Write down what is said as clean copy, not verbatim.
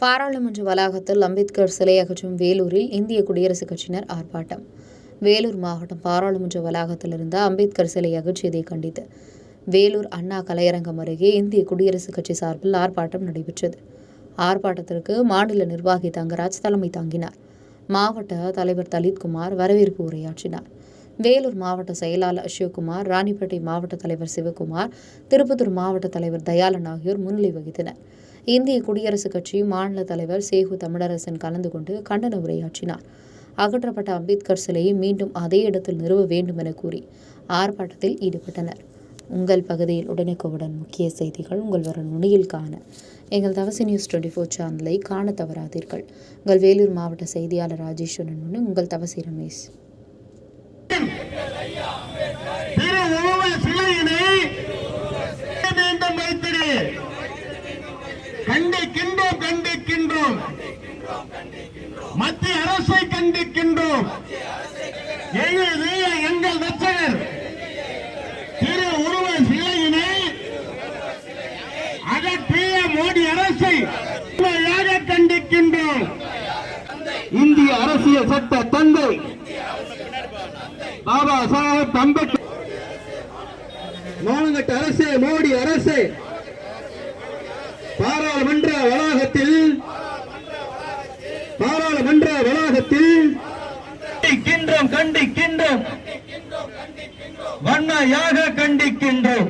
பாராளுமன்ற வளாகத்தில் அம்பேத்கர் சிலை அகற்றும் வேலூரில் இந்திய குடியரசுக் கட்சியினர் ஆர்ப்பாட்டம். வேலூர் மாவட்டம் பாராளுமன்ற வளாகத்தில் இருந்த அம்பேத்கர் சிலை அகற்றியதை கண்டித்து வேலூர் அண்ணா கலையரங்கம் அருகே இந்திய குடியரசுக் கட்சி சார்பில் ஆர்ப்பாட்டம் நடைபெற்றது. ஆர்ப்பாட்டத்திற்கு மாநில நிர்வாகி தங்கராஜ் தலைமை தாங்கினார். மாவட்ட தலைவர் தலித்குமார் வரவேற்பு உரையாற்றினார். வேலூர் மாவட்ட செயலாளர் சிவகுமார், ராணிப்பேட்டை மாவட்ட தலைவர் சிவகுமார், திருப்பத்தூர் மாவட்ட தலைவர் தயாளன் ஆகியோர் முன்னிலை வகித்தனர். இந்திய குடியரசுக் கட்சி மாநில தலைவர் சேகு தமிழரசன் கலந்து கொண்டு கண்டன உரையாற்றினார். அகற்றப்பட்ட அம்பேத்கர் சிலையை மீண்டும் அதே இடத்தில் நிறுவ வேண்டும் என கூறி ஆர்ப்பாட்டத்தில் ஈடுபட்டனர். உங்கள் பகுதியில் உடனுக்குடன் முக்கிய செய்திகள் உங்கள் வர நுனியில் காண எங்கள் தவசி நியூஸ் 24 சேனலை காண தவறாதீர்கள். உங்கள் வேலூர் மாவட்ட செய்தியாளர் ராஜேஸ்வரன் முன் உங்கள் தவசி ரமேஷ். கண்டிக்கின்றோம் கண்டிக்கின்றோம் மத்திய அரசை கண்டிக்கின்றோம். எங்கள் ரட்சகர் திரு உருவ சிலையினை அகற்றிய மோடி அரசை கண்டிக்கின்றோம். இந்திய அரசியல் சட்ட தந்தை பாபா சாஹேப் அம்பேத்கர் மானங்கட்ட அரசே, மோடி அரசே, பாராளுமன்ற வளாகத்தில் கண்டிக்கின்றோம் வன்மையாக கண்டிக்கின்றோம்.